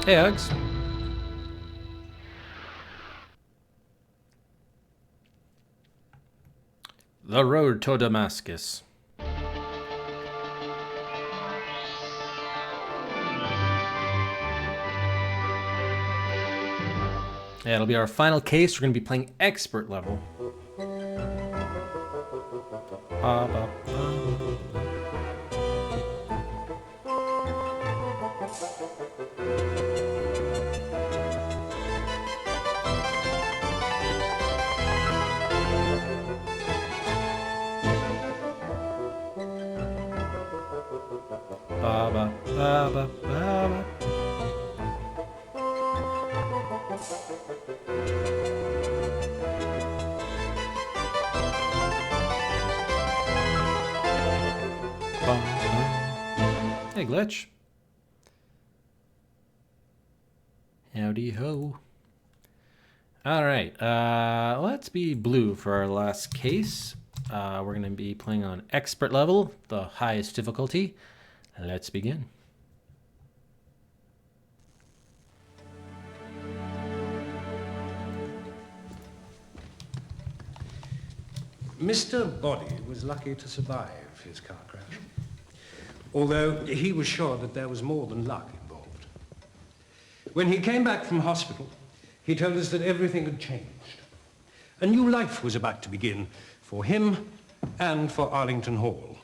Hey, Uggs. The road to Damascus. Yeah, it'll be our final case. We're going to be playing expert level. Ba, ba, ba, ba. Hey, Glitch. Howdy ho. Alright, let's be blue for our last case. We're going to be playing on expert level, the highest difficulty. Let's begin. Mr. Boddy was lucky to survive his car crash, although he was sure that there was more than luck involved. When he came back from hospital, he told us that everything had changed. A new life was about to begin for him and for Arlington Hall.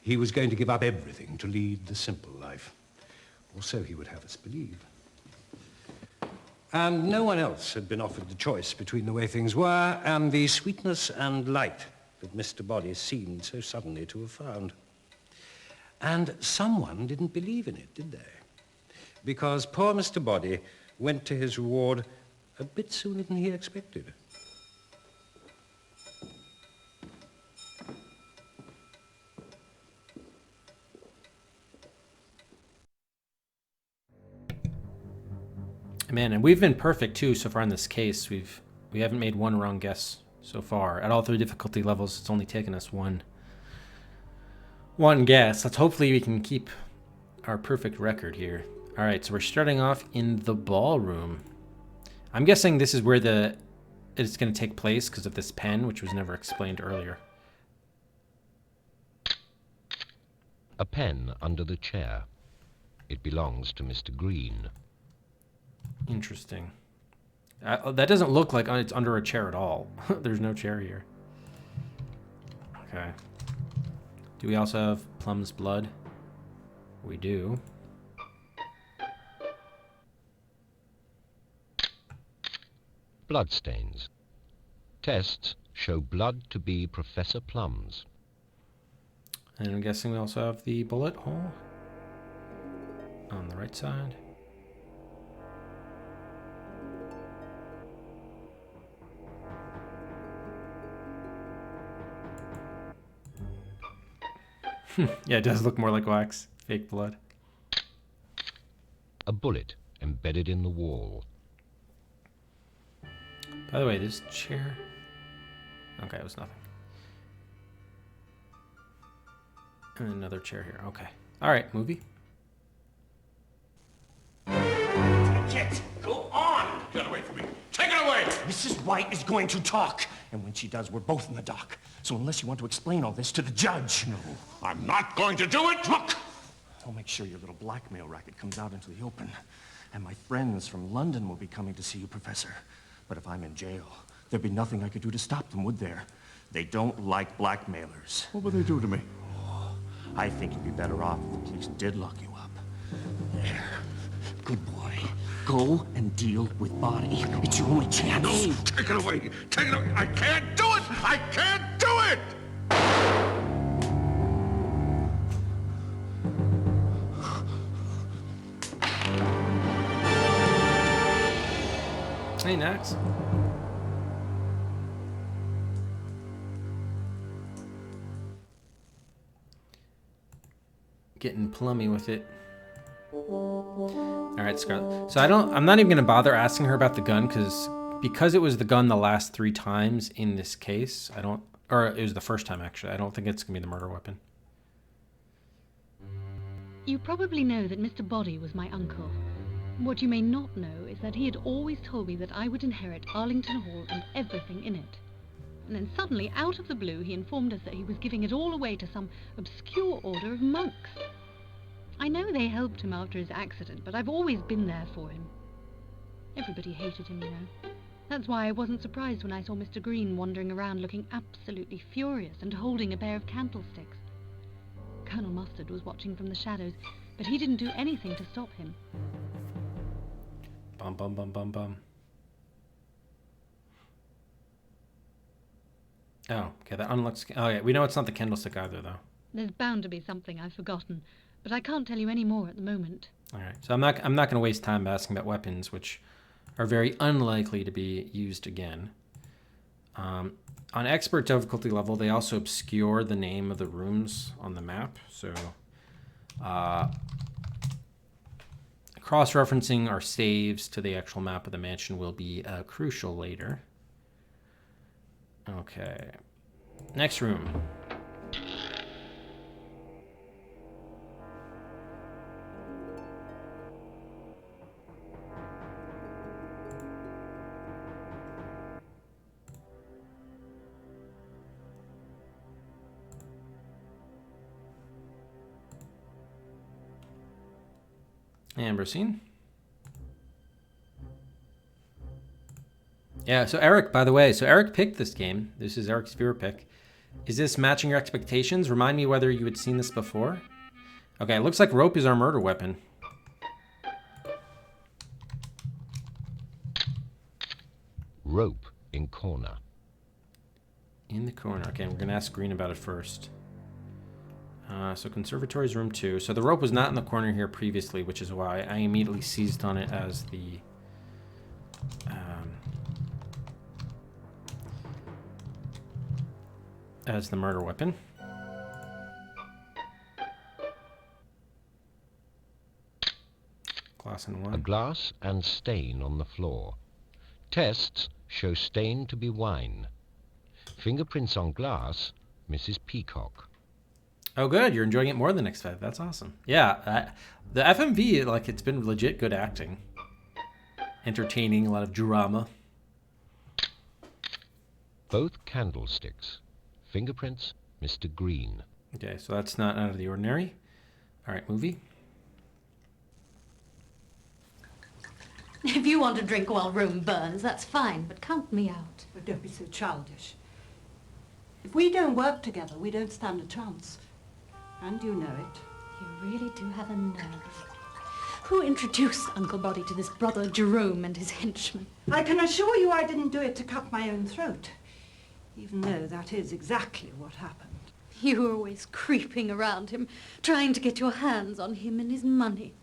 He was going to give up everything to lead the simple life, or so he would have us believe. And no one else had been offered the choice between the way things were and the sweetness and light that Mr. Boddy seemed so suddenly to have found. And someone didn't believe in it, did they? Because poor Mr. Boddy went to his reward a bit sooner than he expected. Man, and we've been perfect too so far in this case. We haven't made one wrong guess so far. At all three difficulty levels, it's only taken us one guess. Hopefully we can keep our perfect record here. All right, so we're starting off in the ballroom. I'm guessing this is where it's going to take place because of this pen, which was never explained earlier. A pen under the chair. It belongs to Mr. Green. Interesting. That doesn't look like it's under a chair at all. There's no chair here. Okay. Do we also have Plum's blood? We do. Bloodstains. Tests show blood to be Professor Plum's. And I'm guessing we also have the bullet hole on the right side. Yeah, it does look more like wax. Fake blood. A bullet embedded in the wall. By the way, this chair... Okay, it was nothing. And another chair here. Okay. Alright, movie. Get, go on! Get away from me. Take it away! Mrs. White is going to talk. And when she does, we're both in the dock. So unless you want to explain all this to the judge... No. I'm not going to do it! Look! I'll make sure your little blackmail racket comes out into the open. And my friends from London will be coming to see you, Professor. But if I'm in jail, there'd be nothing I could do to stop them, would there? They don't like blackmailers. What will they do to me? I think you'd be better off if the police did lock you up. There. Good boy. Go and deal with Boddy. It's your only chance. No! Take it away! Take it away! I can't do it! I can't do it! Hey, Nax. Getting plummy with it. All right, Scarlet. So I'm not even gonna bother asking her about the gun because it was the gun the last 3 times in this case. Or it was the first time actually. I don't think it's gonna be the murder weapon. You probably know that Mr. Boddy was my uncle. What you may not know is that he had always told me that I would inherit Arlington Hall and everything in it. And then suddenly, out of the blue, he informed us that he was giving it all away to some obscure order of monks. I know they helped him after his accident, but I've always been there for him. Everybody hated him, you know. That's why I wasn't surprised when I saw Mr. Green wandering around looking absolutely furious and holding a pair of candlesticks. Colonel Mustard was watching from the shadows, but he didn't do anything to stop him. Bum, bum, bum, bum, bum. Oh, okay, that unlocks... Oh, yeah, we know it's not the candlestick either, though. There's bound to be something I've forgotten, but I can't tell you any more at the moment. All right, so I'm not going to waste time asking about weapons, which are very unlikely to be used again. On expert difficulty level, they also obscure the name of the rooms on the map, so cross-referencing our saves to the actual map of the mansion will be crucial later. Okay, next room. Amber scene. Yeah, so Eric, by the way, Eric picked this game. This is Eric's viewer pick. Is this matching your expectations? Remind me whether you had seen this before. Okay, it looks like rope is our murder weapon. Rope in corner. In the corner. Okay, we're going to ask Green about it first. So Conservatory is room 2. So the rope was not in the corner here previously, which is why I immediately seized on it as the... as the murder weapon. Glass and A one. glass and stain on the floor. Tests show stain to be wine. Fingerprints on glass, Mrs. Peacock. Oh, good. You're enjoying it more than expected. That's awesome. Yeah, the FMV, like, it's been legit good acting. Entertaining, a lot of drama. Both candlesticks. Fingerprints, Mr. Green. Okay, so that's not out of the ordinary. All right, movie. If you want to drink while Rome burns, that's fine, but count me out. Oh, don't be so childish. If we don't work together, we don't stand a chance. And you know it. You really do have a nerve. Who introduced Uncle Boddy to this brother Jerome and his henchmen? I can assure you I didn't do it to cut my own throat, even though that is exactly what happened. You were always creeping around him, trying to get your hands on him and his money.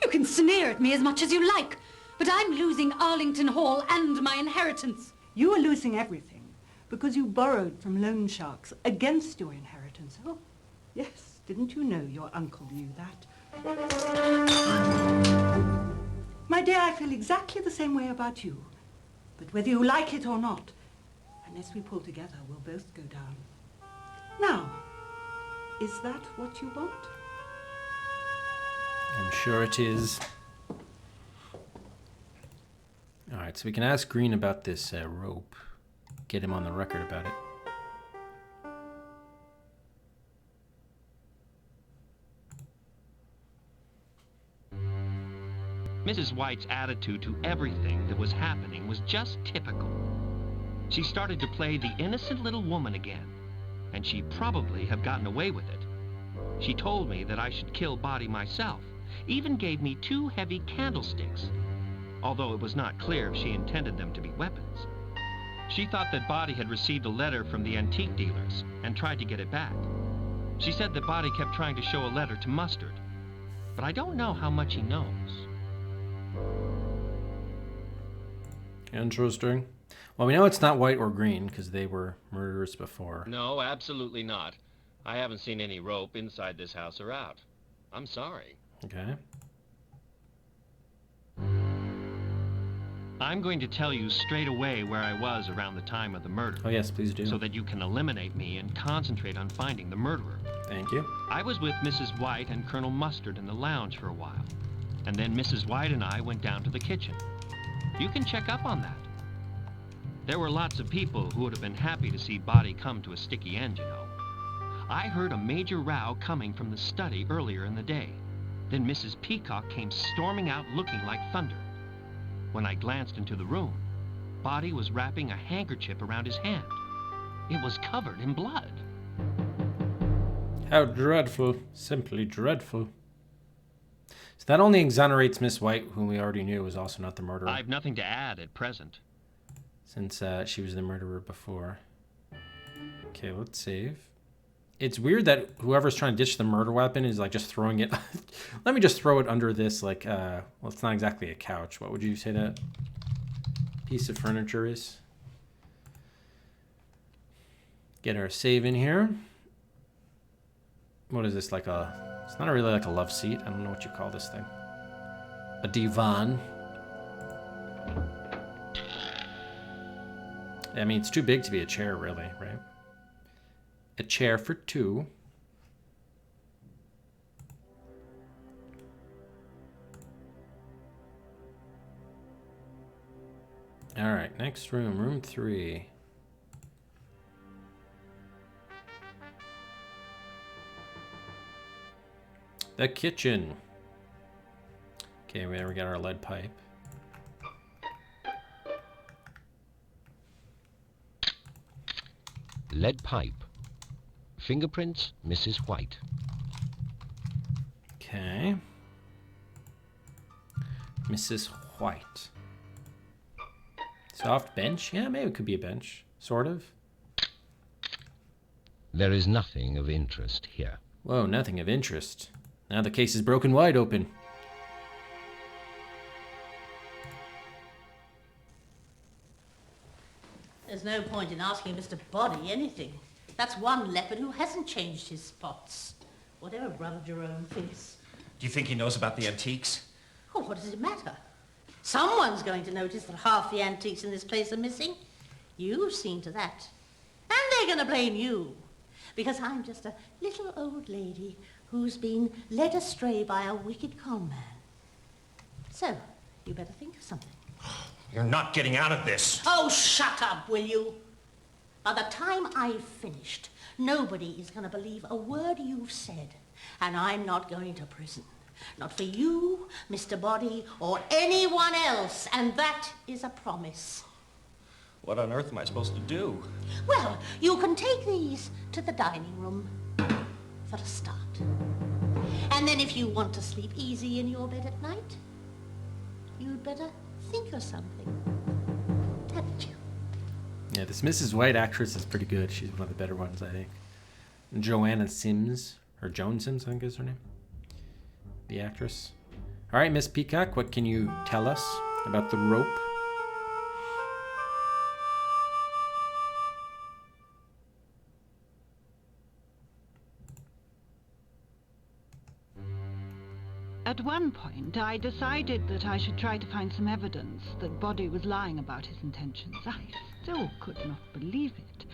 You can sneer at me as much as you like, but I'm losing Arlington Hall and my inheritance. You are losing everything because you borrowed from loan sharks against your inheritance. Oh, yes, didn't you know your uncle knew that? My dear, I feel exactly the same way about you. But whether you like it or not, unless we pull together, we'll both go down. Now, is that what you want? I'm sure it is. All right, so we can ask Green about this rope. Get him on the record about it. Mrs. White's attitude to everything that was happening was just typical. She started to play the innocent little woman again, and she'd probably have gotten away with it. She told me that I should kill Boddy myself, even gave me 2 heavy candlesticks, although it was not clear if she intended them to be weapons. She thought that Boddy had received a letter from the antique dealers and tried to get it back. She said that Boddy kept trying to show a letter to Mustard, but I don't know how much he knows. Interesting. Well, we know it's not White or Green because they were murderers before. No, absolutely not. I haven't seen any rope inside this house or out. I'm sorry. Okay. I'm going to tell you straight away where I was around the time of the murder. Oh, yes, please do. So that you can eliminate me and concentrate on finding the murderer. Thank you. I was with Mrs. White and Colonel Mustard in the lounge for a while. And then Mrs. White and I went down to the kitchen. You can check up on that. There were lots of people who would have been happy to see Boddy come to a sticky end, you know. I heard a major row coming from the study earlier in the day. Then Mrs. Peacock came storming out looking like thunder. When I glanced into the room, Boddy was wrapping a handkerchief around his hand. It was covered in blood. How dreadful. Simply dreadful. So that only exonerates Miss White, whom we already knew was also not the murderer. I've nothing to add at present. Since she was the murderer before. Okay, let's save. It's weird that whoever's trying to ditch the murder weapon is like just throwing it. Let me just throw it under this, like, well, it's not exactly a couch. What would you say that piece of furniture is? Get our save in here. What is this, like a... It's not really like a love seat. I don't know what you call this thing. A divan. I mean, it's too big to be a chair, really, right? A chair for two. All right, next room, room 3. The kitchen. Okay, there we got our lead pipe. Lead pipe. Fingerprints, Mrs. White. Okay. Mrs. White. Soft bench? Yeah, maybe it could be a bench. Sort of. There is nothing of interest here. Whoa, nothing of interest. Now the case is broken wide open. There's no point in asking Mr. Boddy anything. That's one leopard who hasn't changed his spots. Whatever Brother Jerome thinks. Do you think he knows about the antiques? Oh, what does it matter? Someone's going to notice that half the antiques in this place are missing. You've seen to that. And they're going to blame you. Because I'm just a little old lady who's been led astray by a wicked con man. So, you better think of something. You're not getting out of this. Oh, shut up, will you? By the time I've finished, nobody is going to believe a word you've said. And I'm not going to prison. Not for you, Mr. Boddy, or anyone else. And that is a promise. What on earth am I supposed to do? Well, you can take these to the dining room for a start. And then if you want to sleep easy in your bed at night, you'd better think of something, hadn't you? Yeah, this Mrs. White actress is pretty good. She's one of the better ones, I think. Joanna Sims, or Joan Sims, I think is her name. The actress. All right, Miss Peacock, what can you tell us about the rope? At one point, I decided that I should try to find some evidence that Boddy was lying about his intentions. I still could not believe it.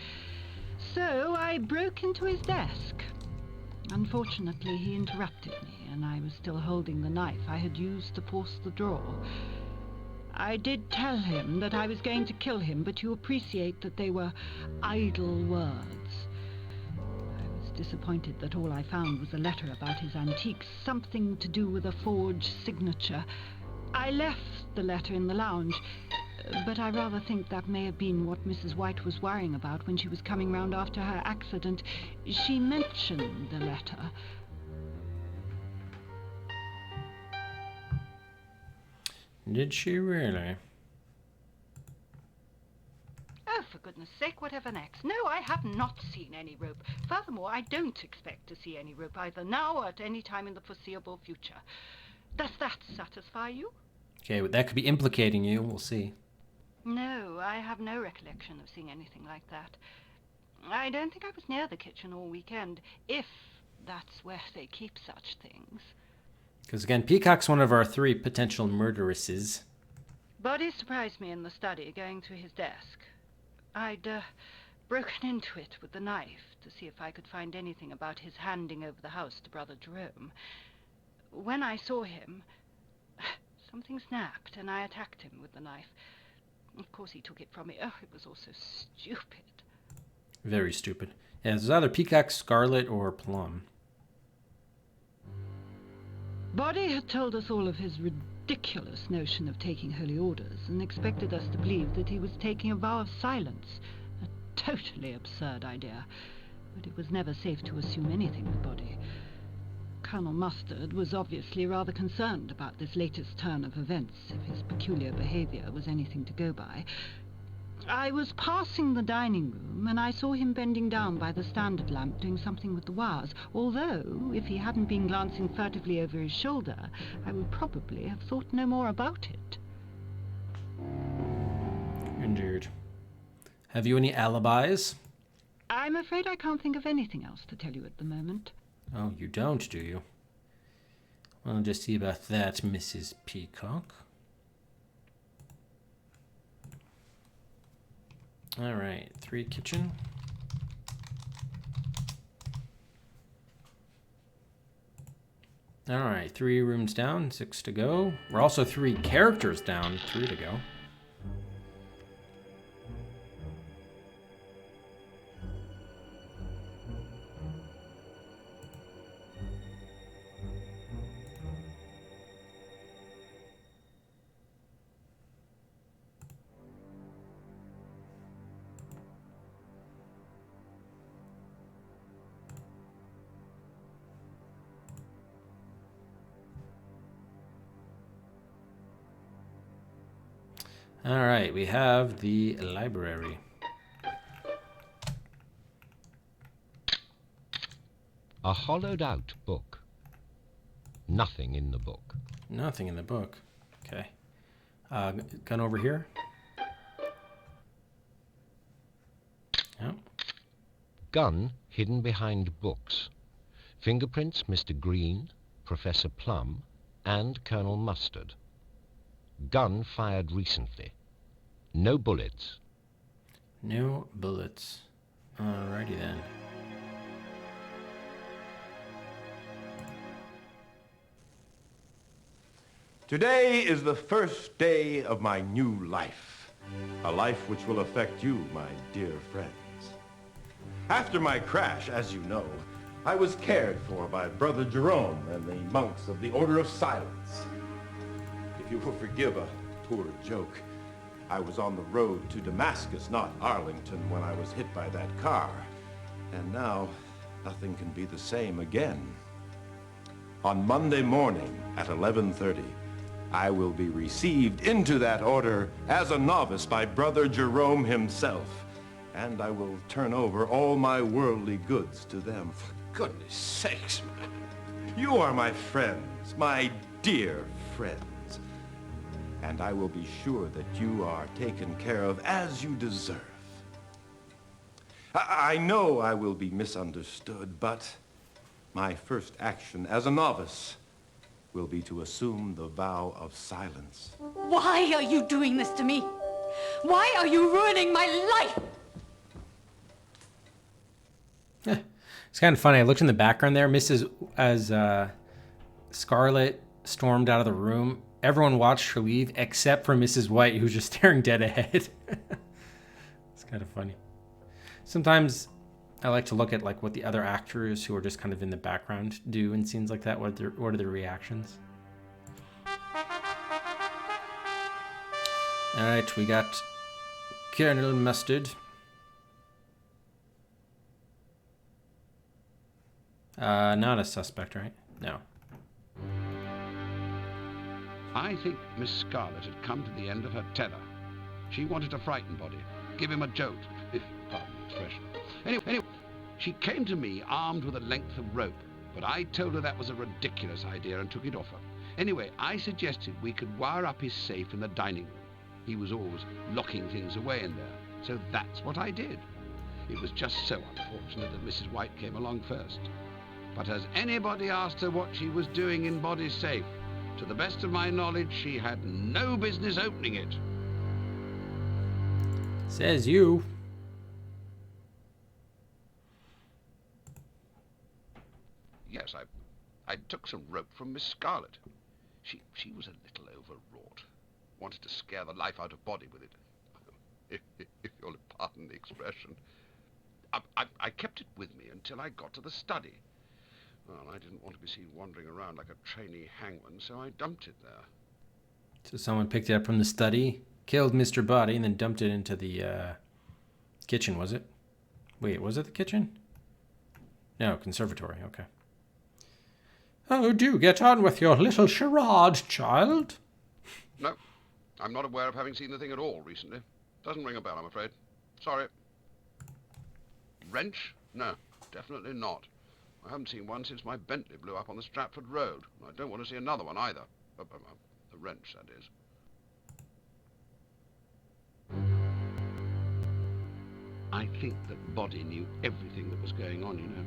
So I broke into his desk. Unfortunately, he interrupted me, and I was still holding the knife I had used to force the drawer. I did tell him that I was going to kill him, but you appreciate that they were idle words. Disappointed that all I found was a letter about his antiques, something to do with a forged signature. I left the letter in the lounge, but I rather think that may have been what Mrs. White was worrying about when she was coming round after her accident. She mentioned the letter. Did she really? Oh, for goodness sake, whatever next? No, I have not seen any rope. Furthermore, I don't expect to see any rope either now or at any time in the foreseeable future. Does that satisfy you? Okay, but that could be implicating you. We'll see. No, I have no recollection of seeing anything like that. I don't think I was near the kitchen all weekend, if that's where they keep such things. Because again, Peacock's one of our 3 potential murderesses. Boddy surprised me in the study, going through his desk. I'd broken into it with the knife to see if I could find anything about his handing over the house to Brother Jerome. When I saw him, Something snapped, and I attacked him with the knife. Of course he took it from me. Oh, it was all so stupid. Very stupid. Yeah, it was either peacock, scarlet, or plum. Boddy had told us all of his ridiculous notion of taking holy orders and expected us to believe that he was taking a vow of silence. A totally absurd idea, but it was never safe to assume anything with Boddy. Colonel Mustard was obviously rather concerned about this latest turn of events, if his peculiar behavior was anything to go by. I was passing the dining room, and I saw him bending down by the standard lamp doing something with the wires, although, if he hadn't been glancing furtively over his shoulder, I would probably have thought no more about it. Injured. Have you any alibis? I'm afraid I can't think of anything else to tell you at the moment. Oh, you don't, do you? Well, just see about that, Mrs. Peacock. All right, 3 kitchen. All right, 3 rooms down, 6 to go. We're also 3 characters down, 3 to go. All right, we have the library. A hollowed-out book. Nothing in the book. Nothing in the book. Okay. Gun over here. Yep. Gun hidden behind books. Fingerprints Mr. Green, Professor Plum, and Colonel Mustard. Gun fired recently. No bullets. No bullets. Alrighty then. Today is the first day of my new life. A life which will affect you, my dear friends. After my crash, as you know, I was cared for by Brother Jerome and the monks of the Order of Silence. If you will forgive a poor joke, I was on the road to Damascus, not Arlington, when I was hit by that car. And now, nothing can be the same again. On Monday morning at 11:30, I will be received into that order as a novice by Brother Jerome himself. And I will turn over all my worldly goods to them. For goodness sakes, man. You are my friends, my dear friends. And I will be sure that you are taken care of as you deserve. I know I will be misunderstood, but my first action as a novice will be to assume the vow of silence. Why are you doing this to me? Why are you ruining my life? It's kind of funny. I looked in the background there. As Scarlet stormed out of the room, everyone watched her leave except for Mrs. White, who's just staring dead ahead. It's kind of funny. Sometimes I like to look at like what the other actors who are just kind of in the background do in scenes like that. What are their reactions? All right, we got Colonel Mustard. Not a suspect, right? No. I think Miss Scarlet had come to the end of her tether. She wanted to frighten Boddy, give him a jolt, if you pardon the expression. Anyway, she came to me armed with a length of rope, but I told her that was a ridiculous idea and took it off her. Anyway, I suggested we could wire up his safe in the dining room. He was always locking things away in there, so that's what I did. It was just so unfortunate that Mrs. White came along first. But has anybody asked her what she was doing in Boddy's safe? To the best of my knowledge, she had no business opening it. Says you. Yes, I took some rope from Miss Scarlet. She was a little overwrought. Wanted to scare the life out of Boddy with it. If you'll pardon the expression. I kept it with me until I got to the study. Well, I didn't want to be seen wandering around like a trainee hangman, so I dumped it there. So someone picked it up from the study, killed Mr. Boddy, and then dumped it into the kitchen, was it? Wait, was it the kitchen? No, conservatory, okay. Oh, do get on with your little charade, child. No, I'm not aware of having seen the thing at all recently. Doesn't ring a bell, I'm afraid. Sorry. Wrench? No, definitely not. I haven't seen one since my Bentley blew up on the Stratford Road. I don't want to see another one either. The wrench, that is. I think that Boddy knew everything that was going on, you know.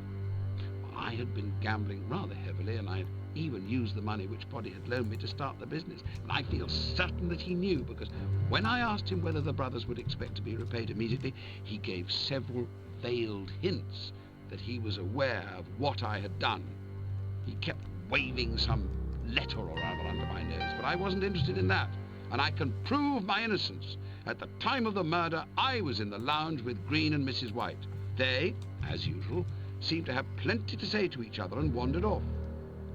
I had been gambling rather heavily, and I had even used the money which Boddy had loaned me to start the business. And I feel certain that he knew, because when I asked him whether the brothers would expect to be repaid immediately, he gave several veiled hints that he was aware of what I had done. He kept waving some letter or other under my nose, but I wasn't interested in that, and I can prove my innocence. At the time of the murder, I was in the lounge with Green and Mrs. White. They, as usual, seemed to have plenty to say to each other and wandered off.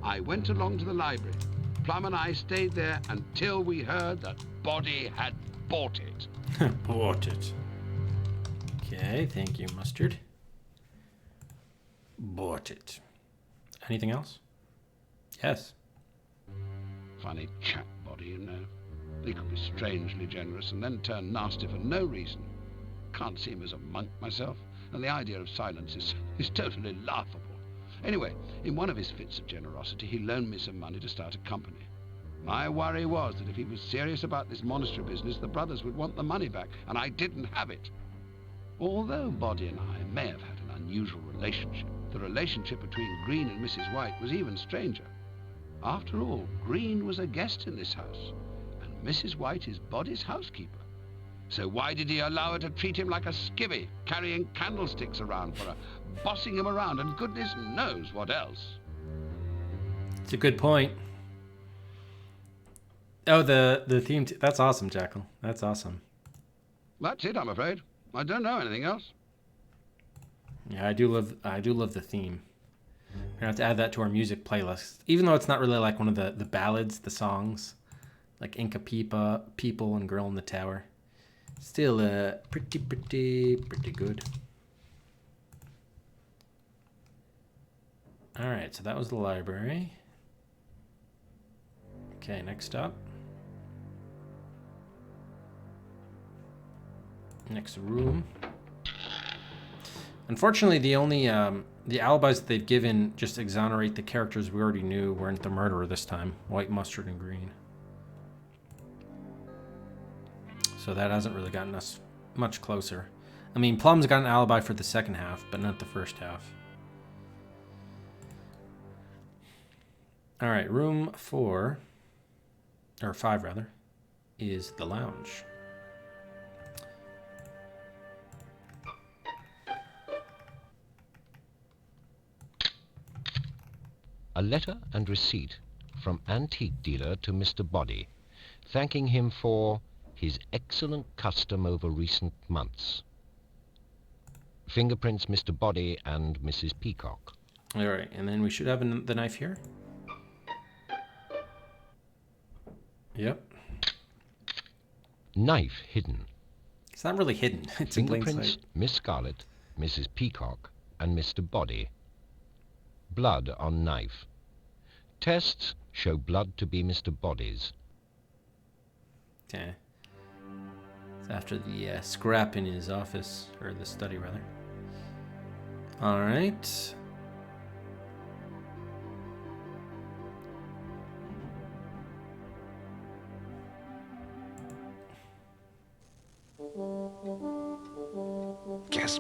I went along to the library. Plum and I stayed there until we heard that Boddy had bought it. Bought it. Okay, thank you, Mustard. Bought it. Anything else? Yes. Funny chap, Boddy, you know. He could be strangely generous and then turn nasty for no reason. Can't see him as a monk myself, and the idea of silence is totally laughable. Anyway, in one of his fits of generosity, he loaned me some money to start a company. My worry was that if he was serious about this monastery business, the brothers would want the money back, and I didn't have it. Although Boddy and I may have had an unusual relationship, the relationship between Green and Mrs. White was even stranger. After all, Green was a guest in this house, and Mrs. White is Boddy's housekeeper. So why did he allow her to treat him like a skivvy, carrying candlesticks around for her, bossing him around, and goodness knows what else? It's a good point. Oh, the theme. That's awesome, Jackal. That's awesome. That's it, I'm afraid. I don't know anything else. Yeah, I do love the theme. We're gonna have to add that to our music playlist, even though it's not really like one of the ballads, the songs, like Inca Pipa, People, and Girl in the Tower. Still, pretty good. All right, so that was the library. Okay, next up. Next room. Unfortunately, the only the alibis that they've given just exonerate the characters we already knew weren't the murderer this time. White, Mustard, and Green. So that hasn't really gotten us much closer. I mean, Plum's got an alibi for the second half, but not the first half. All right, room 4, or 5 rather, is the lounge. A letter and receipt from antique dealer to Mr. Boddy, thanking him for his excellent custom over recent months. Fingerprints Mr. Boddy and Mrs. Peacock. All right, and then we should have the knife here. Yep. Knife hidden. It's not really hidden. It's in plain Fingerprints sight. Miss Scarlet, Mrs. Peacock, and Mr. Boddy. Blood on knife. Tests show blood to be Mr. Boddy's. Okay. It's after the scrap in his office, or the study rather. All right. Yes.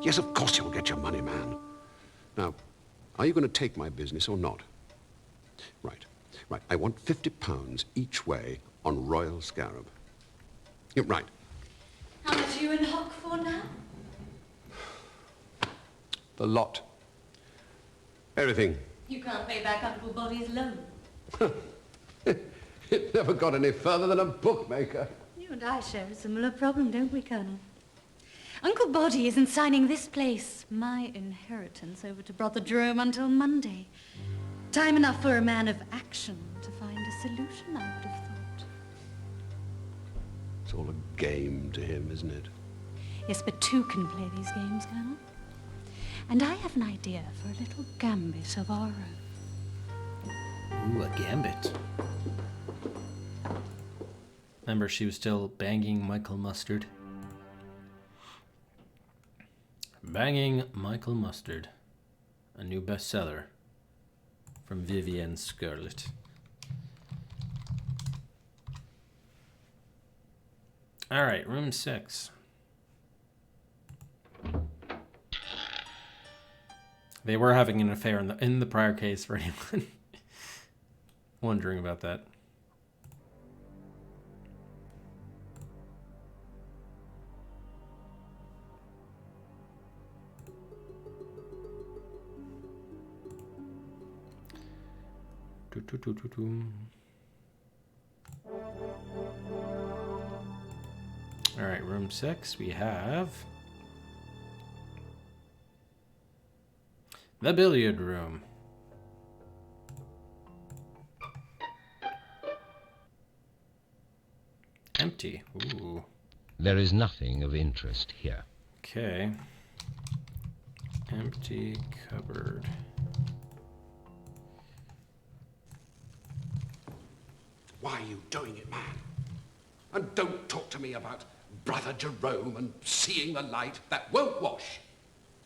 Yes, of course you'll get your money, man. Now, are you going to take my business or not? Right. Right. I want £50 each way on Royal Scarab. Yeah, right. How much are you in hock for now? The lot. Everything. You can't pay back Uncle Boddy's loan. It never got any further than a bookmaker. You and I share a similar problem, don't we, Colonel? Uncle Boddy isn't signing this place, my inheritance, over to Brother Jerome until Monday. Time enough for a man of action to find a solution, I would have thought. It's all a game to him, isn't it? Yes, but two can play these games, Colonel. And I have an idea for a little gambit of our own. Ooh, a gambit. Remember, she was still banging Michael Mustard. Banging Michael Mustard. A new bestseller from Vivienne Scarlett. Alright, room 6. They were having an affair in the prior case, for anyone wondering about that. All right, room 6, we have the billiard room. Empty. Ooh. There is nothing of interest here. Okay. Empty cupboard. Why are you doing it, man? And don't talk to me about Brother Jerome and seeing the light. That won't wash.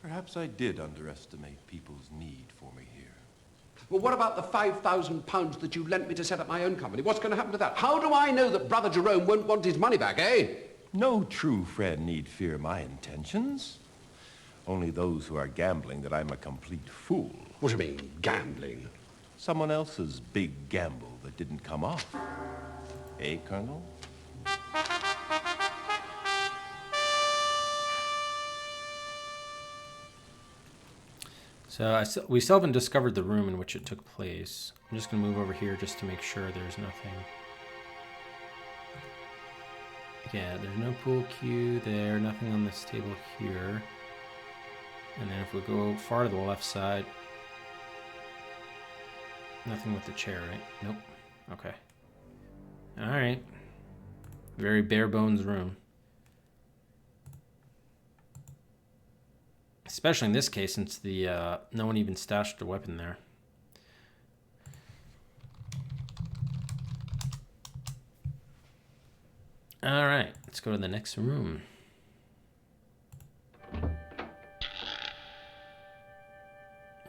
Perhaps I did underestimate people's need for me here. Well, what about the £5,000 that you lent me to set up my own company? What's going to happen to that? How do I know that Brother Jerome won't want his money back, eh? No true friend need fear my intentions. Only those who are gambling that I'm a complete fool. What do you mean, gambling? Someone else's big gamble that didn't come off. Eh, Colonel? So we still haven't discovered the room in which it took place. I'm just going to move over here just to make sure there's nothing. Yeah, there's no pool cue there, nothing on this table here. And then if we go far to the left side, nothing with the chair, right? Nope. Okay. Alright. Very bare bones room. Especially in this case, since the no one even stashed a weapon there. Alright, let's go to the next room.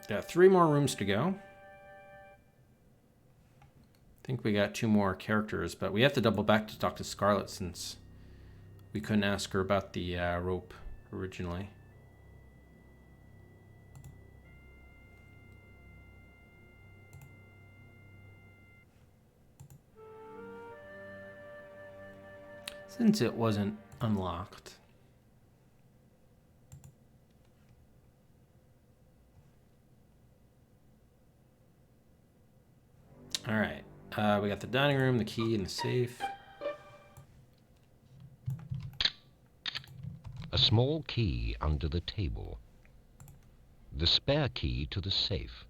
Got 3 more rooms to go. I think we got 2 more characters, but we have to double back to talk to Scarlett since we couldn't ask her about the rope originally. Since it wasn't unlocked. All right, we got the dining room, the key, and the safe. A small key under the table. The spare key to the safe.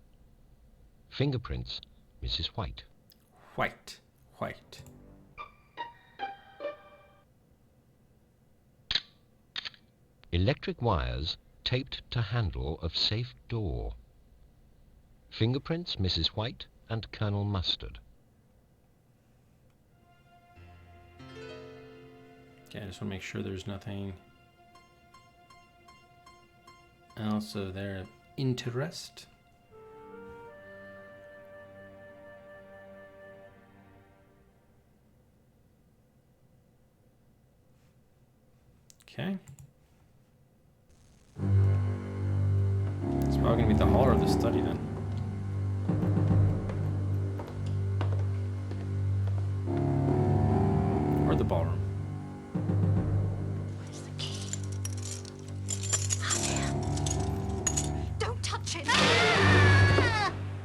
Fingerprints, Mrs. White. White. Electric wires taped to handle of safe door. Fingerprints, Mrs. White and Colonel Mustard. Okay, I just want to make sure there's nothing else of their of interest. Okay. It's probably going to be the hall or the study then. Or the ballroom. Where's the key? Don't touch it!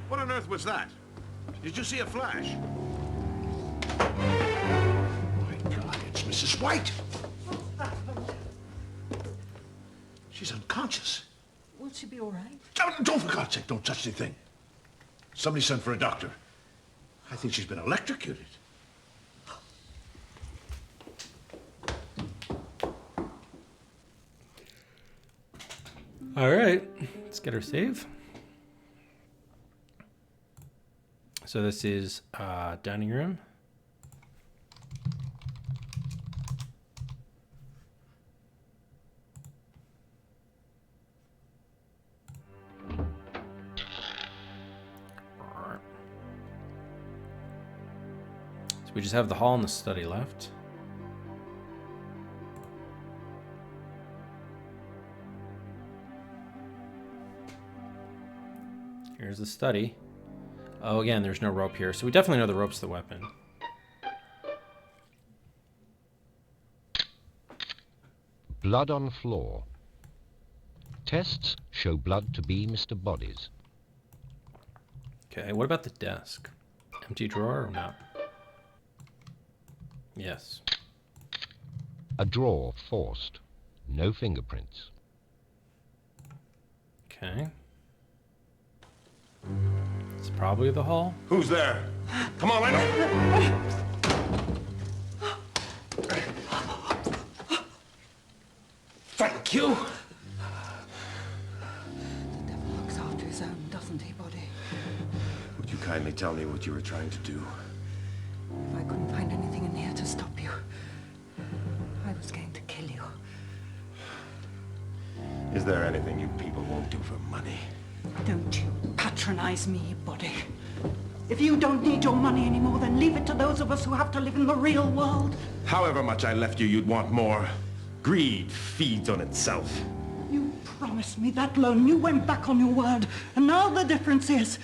What on earth was that? Did you see a flash? My God, it's Mrs. White. She's unconscious. Will she be all right? Don't, for God's sake, don't touch anything. Somebody sent for a doctor. I think she's been electrocuted. All right, let's get our save. So this is dining room. So we just have the hall and the study left. Here's the study. Oh, again, there's no rope here. So we definitely know the rope's the weapon. Blood on floor. Tests show blood to be Mr. Boddy's. Okay, what about the desk? Empty drawer or not? Yes. A drawer forced. No fingerprints. Okay. It's probably the hall. Who's there? Come on, I know. Thank you. The devil looks after his own, doesn't he, Boddy? Would you kindly tell me what you were trying to do? If I couldn't find anything in here to stop you, I was going to kill you. Is there anything you people won't do for money? Don't you patronize me, Boddy. If you don't need your money anymore, then leave it to those of us who have to live in the real world. However much I left you, you'd want more. Greed feeds on itself. You promised me that loan. You went back on your word. And now the difference is,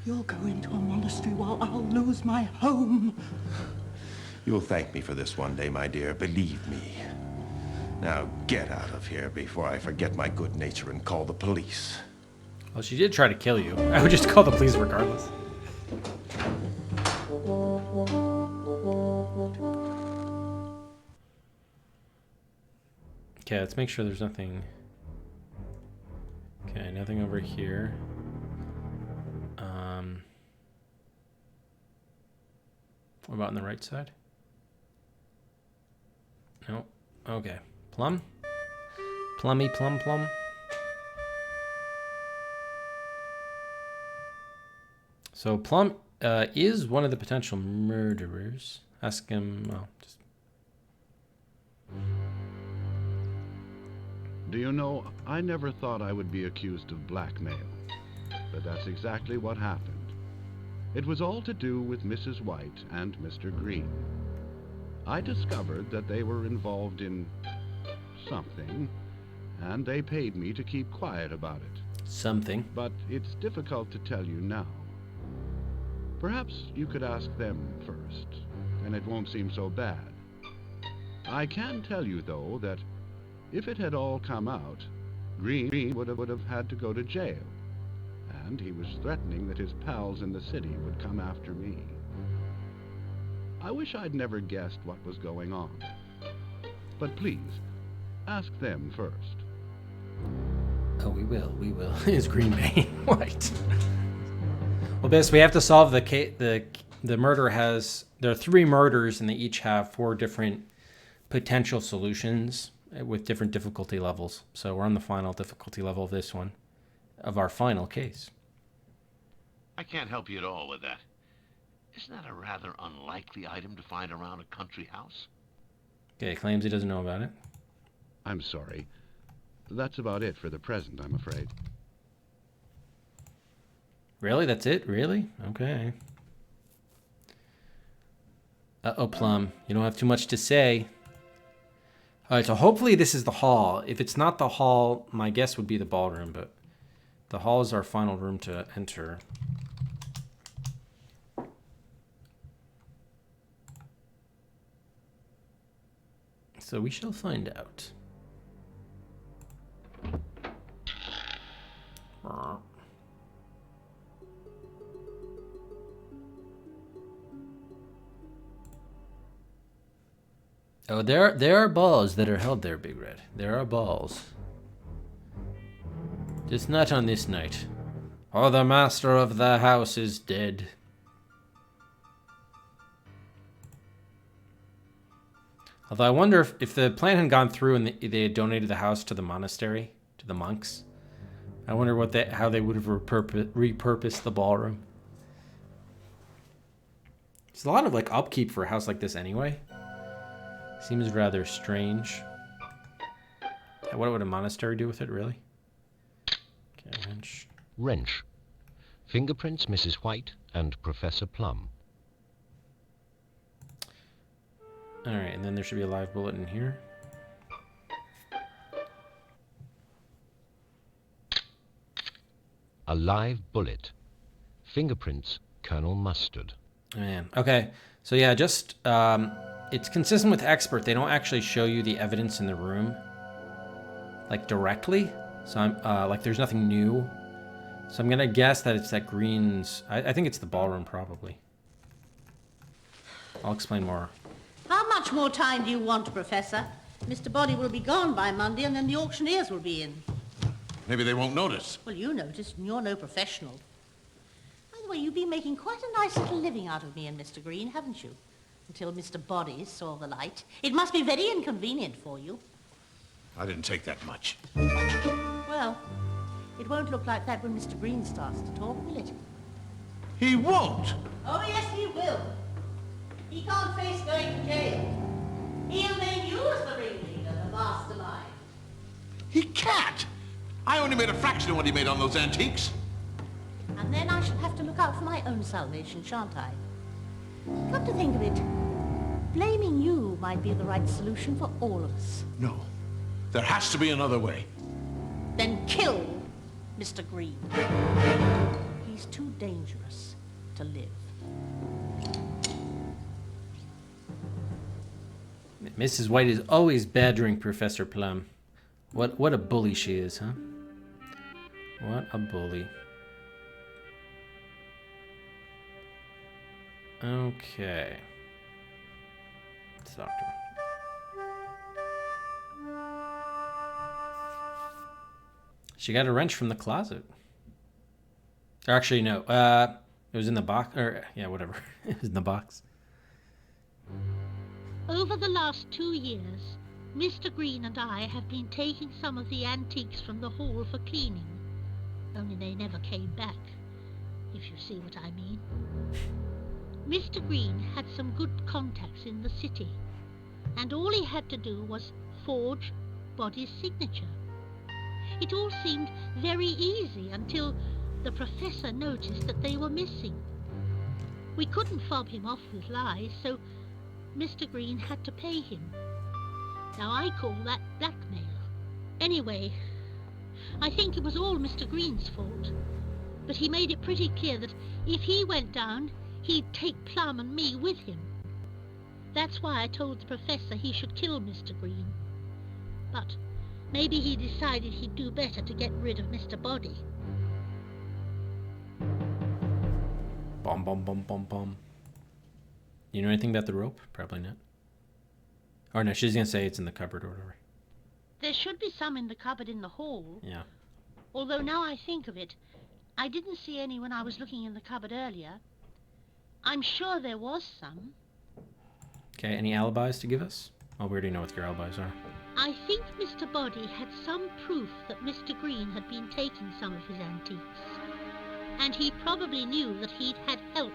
you'll go into a monastery while I'll lose my home. You'll thank me for this one day, my dear. Believe me. Now get out of here before I forget my good nature and call the police. Well, she did try to kill you. I would just call the police regardless. Okay, let's make sure there's nothing. Okay, nothing over here. What about on the right side? No. Okay. Plum? Plummy, plum. So Plum is one of the potential murderers. Ask him, well, just... Do you know, I never thought I would be accused of blackmail. But that's exactly what happened. It was all to do with Mrs. White and Mr. Green. I discovered that they were involved in something, and they paid me to keep quiet about it. Something. But it's difficult to tell you now. Perhaps you could ask them first, and it won't seem so bad. I can tell you, though, that if it had all come out, Green would have had to go to jail, and he was threatening that his pals in the city would come after me. I wish I'd never guessed what was going on. But please, ask them first. Oh, we will. Is Green Bay white? Well, Biss, we have to solve the case. The murder has... There are 3 murders, and they each have 4 different potential solutions with different difficulty levels. So we're on the final difficulty level of this one, of our final case. I can't help you at all with that. Isn't that a rather unlikely item to find around a country house? Okay, claims he doesn't know about it. I'm sorry. That's about it for the present, I'm afraid. Really? That's it? Really? Okay. Uh-oh, Plum. You don't have too much to say. Alright, so hopefully this is the hall. If it's not the hall, my guess would be the ballroom, but the hall is our final room to enter. So we shall find out. Oh, there are balls that are held there, Big Red. There are balls. Just not on this night. Oh, the master of the house is dead. Although I wonder if the plan had gone through and they had donated the house to the monastery, to the monks. I wonder how they would have repurposed the ballroom. There's a lot of like upkeep for a house like this anyway. Seems rather strange. What would a monastery do with it, really? Okay, wrench. Wrench. Fingerprints, Mrs. White and Professor Plum. Alright, and then there should be a live bullet in here. A live bullet. Fingerprints, Colonel Mustard. Man, okay. So yeah, just, it's consistent with expert. They don't actually show you the evidence in the room, like, directly. So I'm, like, there's nothing new. So I'm gonna guess that it's that Green's, I think it's the ballroom, probably. I'll explain more. How much more time do you want, Professor? Mr. Boddy will be gone by Monday, and then the auctioneers will be in. Maybe they won't notice. Well, you noticed, and you're no professional. By the way, you've been making quite a nice little living out of me and Mr. Green, haven't you? Until Mr. Boddy saw the light. It must be very inconvenient for you. I didn't take that much. Well, it won't look like that when Mr. Green starts to talk, will it? He won't. Oh, yes, he will. He can't face going to jail. He'll name you as the ringleader, the mastermind. He can't. I only made a fraction of what he made on those antiques. And then I shall have to look out for my own salvation, shan't I? Come to think of it, blaming you might be the right solution for all of us. No. There has to be another way. Then kill Mr. Green. He's too dangerous to live. Mrs. White is always badgering Professor Plum. What a bully she is, huh? What a bully. Okay. Let's talk to her. She got a wrench from the closet. Or actually, no. It was in the box. Or, yeah, whatever. It was in the box. Over the last 2 years, Mr. Green and I have been taking some of the antiques from the hall for cleaning. Only they never came back, if you see what I mean. Mr. Green had some good contacts in the city, and all he had to do was forge Boddy's signature. It all seemed very easy until the professor noticed that they were missing. We couldn't fob him off with lies, so Mr. Green had to pay him. Now I call that blackmail. Anyway, I think it was all Mr. Green's fault. But he made it pretty clear that if he went down, he'd take Plum and me with him. That's why I told the professor he should kill Mr. Green. But maybe he decided he'd do better to get rid of Mr. Boddy. Bum, bum, bum, bum, bum. You know anything about the rope? Probably not. Or no, she's gonna say it's in the cupboard or whatever. There should be some in the cupboard in the hall. Yeah. Although now I think of it, I didn't see any when I was looking in the cupboard earlier. I'm sure there was some. Okay, any alibis to give us? Oh, we already know what your alibis are. I think Mr. Boddy had some proof that Mr. Green had been taking some of his antiques. And he probably knew that he'd had help.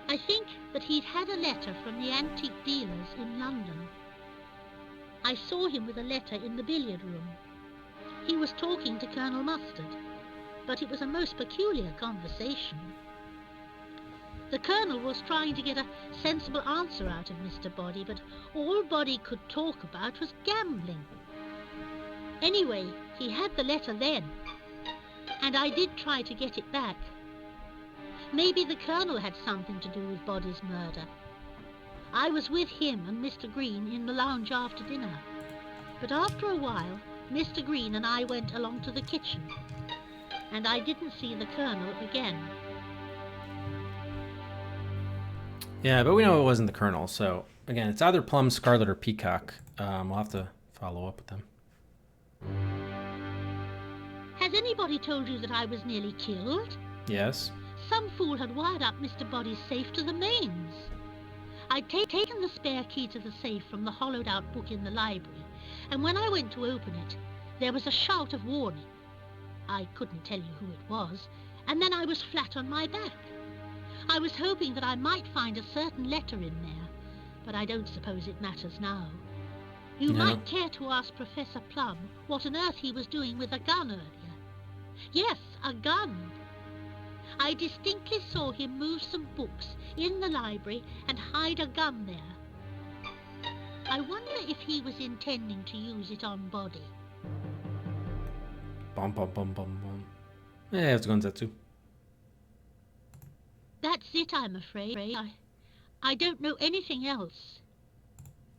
I think that he'd had a letter from the antique dealers in London. I saw him with a letter in the billiard room. He was talking to Colonel Mustard, but it was a most peculiar conversation. The Colonel was trying to get a sensible answer out of Mr. Boddy, but all Boddy could talk about was gambling. Anyway, he had the letter then, and I did try to get it back. Maybe the Colonel had something to do with Boddy's murder. I was with him and Mr. Green in the lounge after dinner, but after a while, Mr. Green and I went along to the kitchen, and I didn't see the Colonel again. Yeah, but we know it wasn't the Colonel, so again, it's either Plum, Scarlet, or Peacock. We'll have to follow up with them. Has anybody told you that I was nearly killed? Yes. Some fool had wired up Mr. Boddy's safe to the mains. I'd taken the spare key to the safe from the hollowed-out book in the library, and when I went to open it, there was a shout of warning. I couldn't tell you who it was, and then I was flat on my back. I was hoping that I might find a certain letter in there, but I don't suppose it matters now. You might care to ask Professor Plum what on earth he was doing with a gun earlier. Yes, a gun. I distinctly saw him move some books in the library and hide a gun there. I wonder if he was intending to use it on Boddy. Bum, bum, bum, bum, bum. Yeah, it's Gonzetsu. That's it, I'm afraid. I don't know anything else.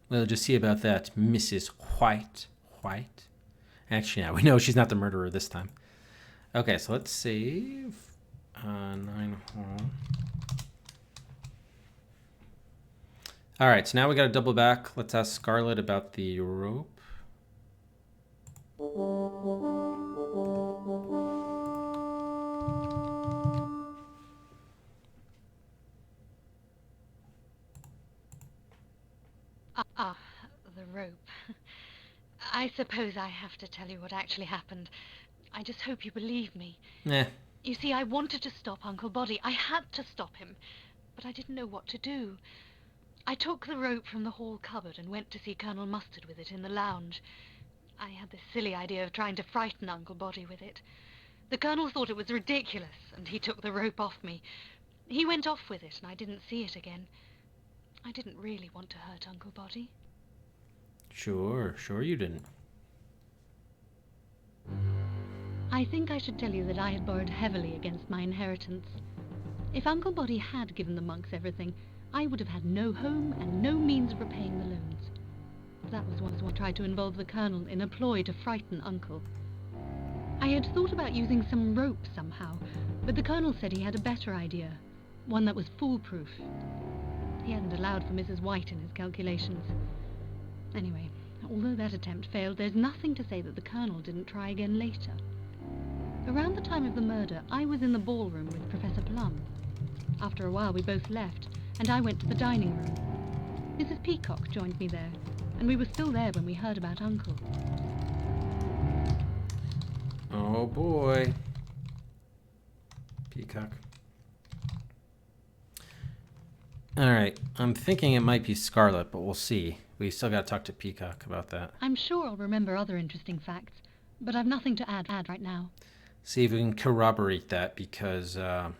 We'll just see about that, Mrs. White. Actually, yeah, we know she's not the murderer this time. Okay, so let's save. 9 hole. Alright, so now we gotta double back. Let's ask Scarlet about the rope. The rope. I suppose I have to tell you what actually happened. I just hope you believe me. Yeah. You see, I wanted to stop Uncle Boddy. I had to stop him, but I didn't know what to do. I took the rope from the hall cupboard and went to see Colonel Mustard with it in the lounge. I had this silly idea of trying to frighten Uncle Boddy with it. The Colonel thought it was ridiculous, and he took the rope off me. He went off with it, and I didn't see it again. I didn't really want to hurt Uncle Boddy. Sure you didn't. I think I should tell you that I had borrowed heavily against my inheritance. If Uncle Boddy had given the monks everything, I would have had no home and no means of repaying the loans. That was what I tried to involve the Colonel in a ploy to frighten Uncle. I had thought about using some rope somehow, but the Colonel said he had a better idea, one that was foolproof. He hadn't allowed for Mrs. White in his calculations. Anyway, although that attempt failed, there's nothing to say that the Colonel didn't try again later. Around the time of the murder, I was in the ballroom with Professor Plum. After a while, we both left, and I went to the dining room. Mrs. Peacock joined me there, and we were still there when we heard about Uncle. Oh boy. Peacock. Alright, I'm thinking it might be Scarlet, but we'll see. We still gotta talk to Peacock about that. I'm sure I'll remember other interesting facts, but I've nothing to add right now. See if we can corroborate that, because so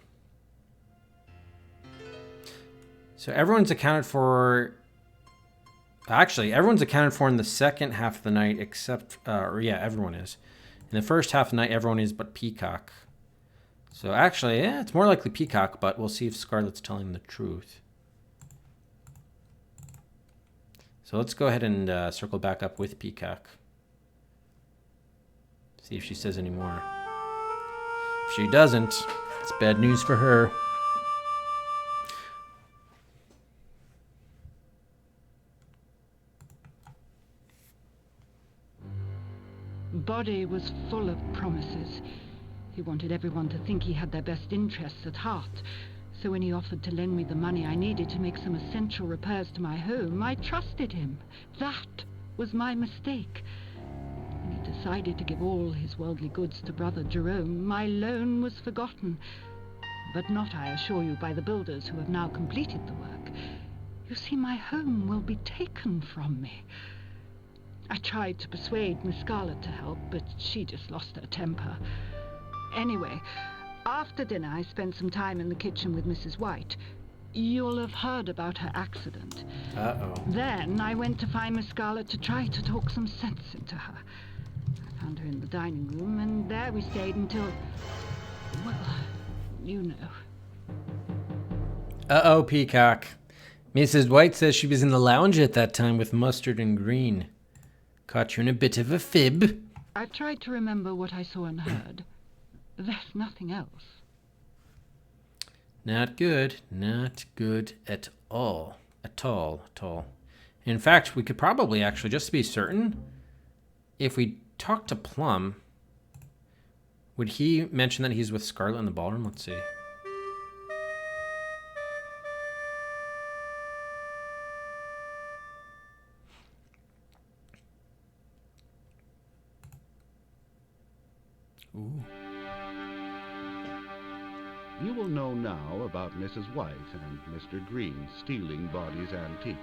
everyone's accounted for. Actually, everyone's accounted for in the second half of the night, except everyone is. In the first half of the night, everyone is but Peacock. So actually, yeah, it's more likely Peacock, but we'll see if Scarlet's telling the truth. So let's go ahead and circle back up with Peacock. See if she says any more. If she doesn't, it's bad news for her. Boddy was full of promises. He wanted everyone to think he had their best interests at heart. So when he offered to lend me the money I needed to make some essential repairs to my home, I trusted him. That was my mistake. When he decided to give all his worldly goods to Brother Jerome, my loan was forgotten. But not, I assure you, by the builders who have now completed the work. You see, my home will be taken from me. I tried to persuade Miss Scarlet to help, but she just lost her temper. Anyway, after dinner I spent some time in the kitchen with Mrs. White. You'll have heard about her accident. Uh-oh. Then I went to find Miss Scarlet to try to talk some sense into her. I found her in the dining room, and there we stayed until, well, you know. Uh-oh, Peacock. Mrs. White says she was in the lounge at that time with Mustard and Green. Caught you in a bit of a fib. I tried to remember what I saw and heard. There's nothing else. Not good. Not good at all. At all. In fact, we could probably actually, just to be certain, if we talk to Plum, would he mention that he's with Scarlet in the ballroom? Let's see. Ooh. You will know now about Mrs. White and Mr. Green stealing Boddy's antiques.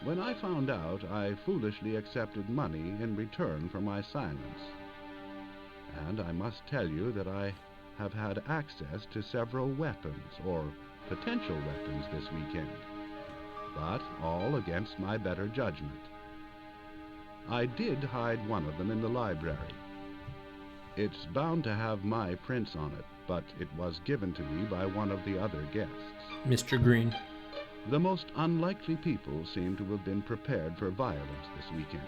When I found out, I foolishly accepted money in return for my silence. And I must tell you that I have had access to several weapons, or potential weapons, this weekend, but all against my better judgment. I did hide one of them in the library. It's bound to have my prints on it, but it was given to me by one of the other guests. Mr. Green. The most unlikely people seem to have been prepared for violence this weekend.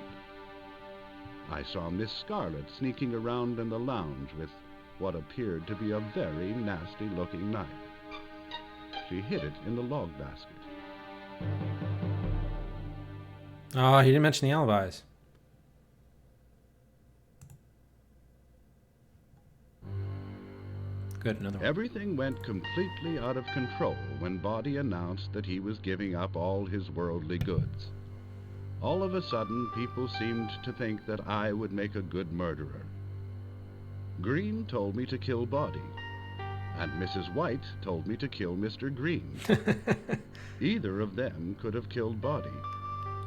I saw Miss Scarlet sneaking around in the lounge with what appeared to be a very nasty-looking knife. She hid it in the log basket. Oh, he didn't mention the alibis. Good, another one. Everything went completely out of control when Boddy announced that he was giving up all his worldly goods. All of a sudden, people seemed to think that I would make a good murderer. Green told me to kill Boddy, and Mrs. White told me to kill Mr. Green. Either of them could have killed Boddy,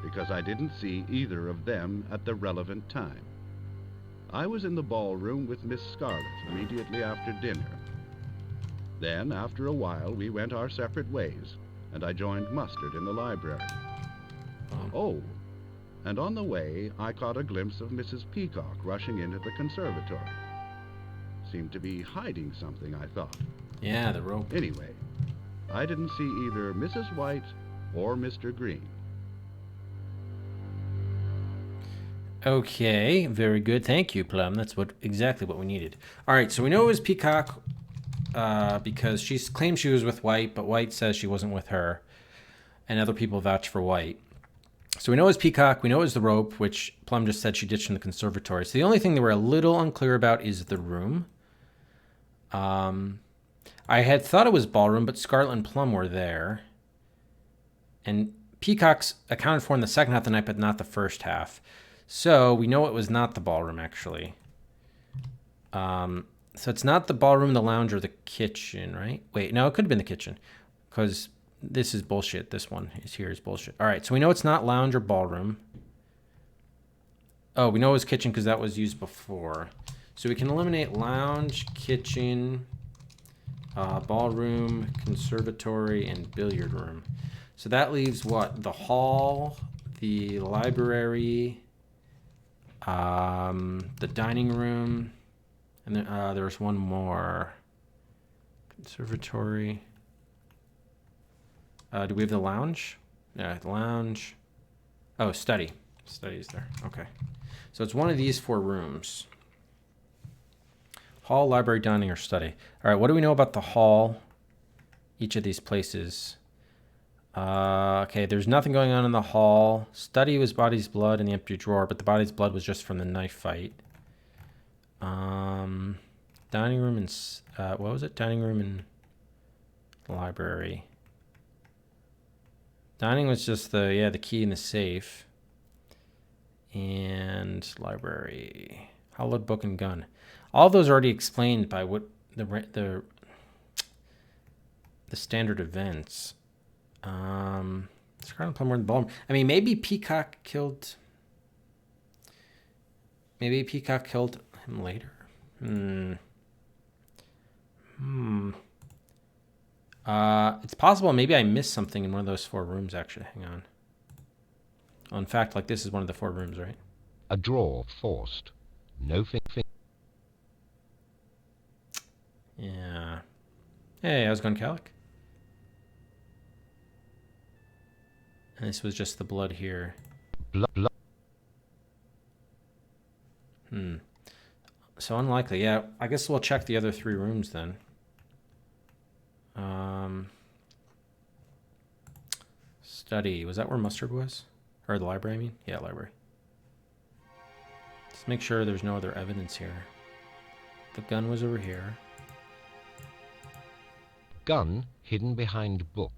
because I didn't see either of them at the relevant time. I was in the ballroom with Miss Scarlet immediately after dinner. Then, after a while, we went our separate ways, and I joined Mustard in the library. Oh, and on the way, I caught a glimpse of Mrs. Peacock rushing into the conservatory. Seemed to be hiding something, I thought. Yeah, the rope. Anyway, I didn't see either Mrs. White or Mr. Green. Okay, very good. Thank you, Plum. That's exactly what we needed. All right, so we know it was Peacock because she claimed she was with White, but White says she wasn't with her, and other people vouch for White. So we know it was Peacock. We know it was the rope, which Plum just said she ditched in the conservatory. So the only thing that we're a little unclear about is the room. I had thought it was Ballroom, but Scarlet and Plum were there. And Peacock's accounted for in the second half of the night, but not the first half. So we know it was not the Ballroom, actually. So it's not the Ballroom, the lounge, or the kitchen, right? Wait, no, it could have been the kitchen, because this is bullshit. This one is bullshit. All right, so we know it's not lounge or Ballroom. Oh, we know it was kitchen because that was used before. So we can eliminate lounge, kitchen, ballroom, conservatory, and billiard room. So that leaves what? The hall, the library, the dining room, and then there's one more. Conservatory. Do we have the lounge? Yeah, the lounge. Oh, study. Study's there. Okay. So it's one of these 4 rooms. Hall, library, dining, or study. All right, what do we know about the hall? Each of these places. Okay, there's nothing going on in the hall. Study was Boddy's blood in the empty drawer, but the Boddy's blood was just from the knife fight. Dining room and... what was it? Dining room and library. Dining was just the key in the safe. And library. Hollowed book and gun. All those are already explained by what the standard events. Scarlet Plum were in the ballroom. I mean, maybe Peacock killed him later. It's possible maybe I missed something in one of those 4 rooms, actually. Hang on. Oh, in fact, like, this is one of the 4 rooms, right? A drawer forced. No thing. Yeah. Hey, how's it going, Calic? And this was just the blood here. Blood. So unlikely. Yeah, I guess we'll check the other 3 rooms then. Study. Was that where Mustard was? Or the library, I mean? Yeah, library. Just make sure there's no other evidence here. The gun was over here. Gun hidden behind book.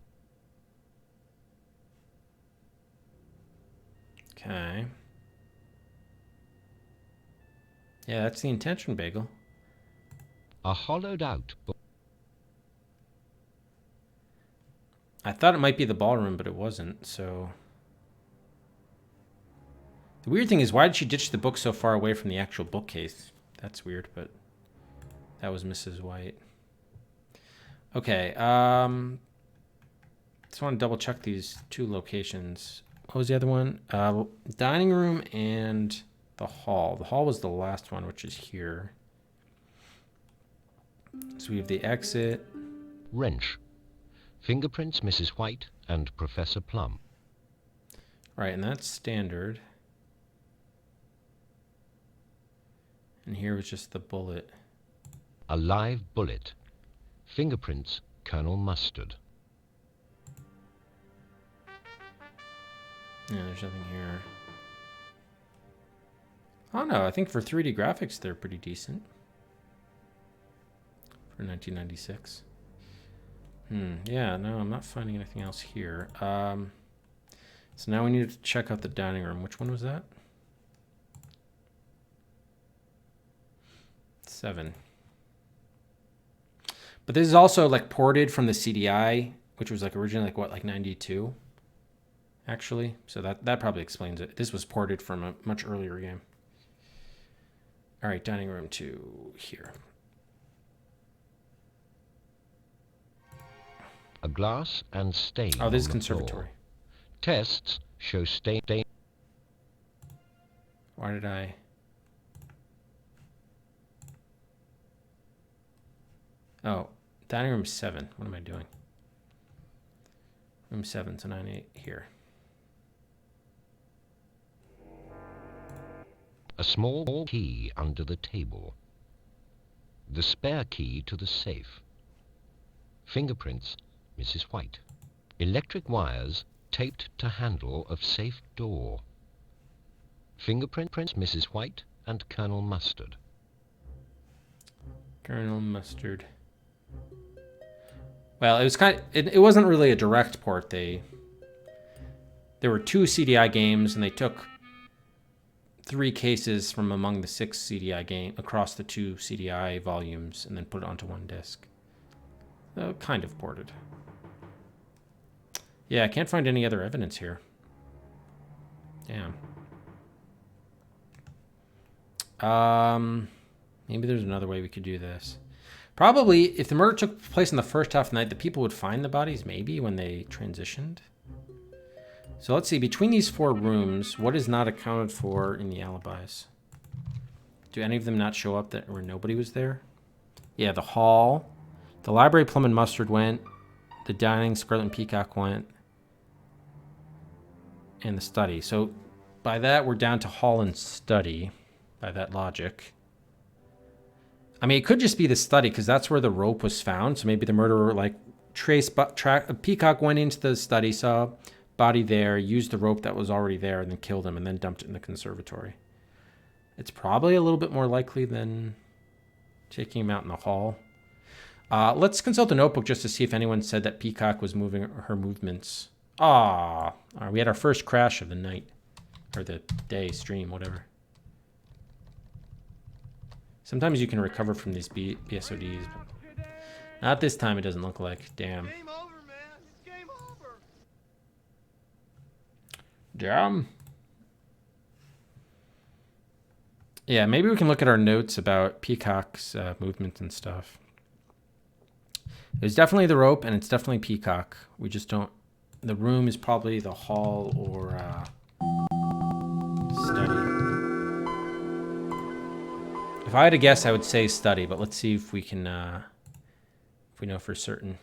Okay. Yeah, that's the intention, Bagel. A hollowed out book. I thought it might be the ballroom, but it wasn't, so... The weird thing is, why did she ditch the book so far away from the actual bookcase? That's weird, but that was Mrs. White. Okay, just want to double check these two locations. What was the other one? Dining room and the hall. The hall was the last one, which is here. So we have the exit. Wrench. Fingerprints, Mrs. White and Professor Plum. Right, and that's standard. And here was just the bullet. A live bullet. Fingerprints, Colonel Mustard. Yeah, there's nothing here. Oh no, I think for 3D graphics they're pretty decent. For 1996. Yeah, no, I'm not finding anything else here. So now we need to check out the dining room. Which one was that? 7. But this is also like ported from the CDI, which was like originally like what, like 92? Actually, so that probably explains it. This was ported from a much earlier game. All right, dining room to here. A glass and stain. Oh, this is on the Conservatory. floor. Tests show stain. Why did I? Oh, dining room 7. What am I doing? Room 7, so 9, 8 here. A small key under the table. The spare key to the safe. Fingerprints, Mrs. White. Electric wires taped to handle of safe door. Fingerprints, Mrs. White and Colonel Mustard. Colonel Mustard. Well, it was it wasn't really a direct port. There were 2 CDI games, and they took 3 cases from among the 6 CDI game across the 2 CDI volumes, and then put it onto one disc. Kind of ported. Yeah, I can't find any other evidence here. Damn. Maybe there's another way we could do this. Probably, if the murder took place in the first half of the night, the people would find the bodies, maybe, when they transitioned. So let's see, between these 4 rooms, what is not accounted for in the alibis? Do any of them not show up where nobody was there? Yeah, the hall. The library, Plum and Mustard went. The dining, Scarlet and Peacock went. And the study. So by that, we're down to hall and study, by that logic. I mean, it could just be the study, because that's where the rope was found. So maybe the murderer, like, Peacock went into the study, saw Boddy there, used the rope that was already there, and then killed him, and then dumped it in the conservatory. It's probably a little bit more likely than taking him out in the hall. Let's consult the notebook just to see if anyone said that Peacock was moving her movements. We had our first crash of the night, or the day, stream, whatever. Sometimes you can recover from these BSODs, but not this time. It doesn't look like. Damn. Game over, man. It's game over. Damn. Yeah, maybe we can look at our notes about Peacock's movements and stuff. It was definitely the rope, and it's definitely Peacock. We just don't... The room is probably the hall or study. If I had to guess, I would say study, but let's see if we can... if we know for certain.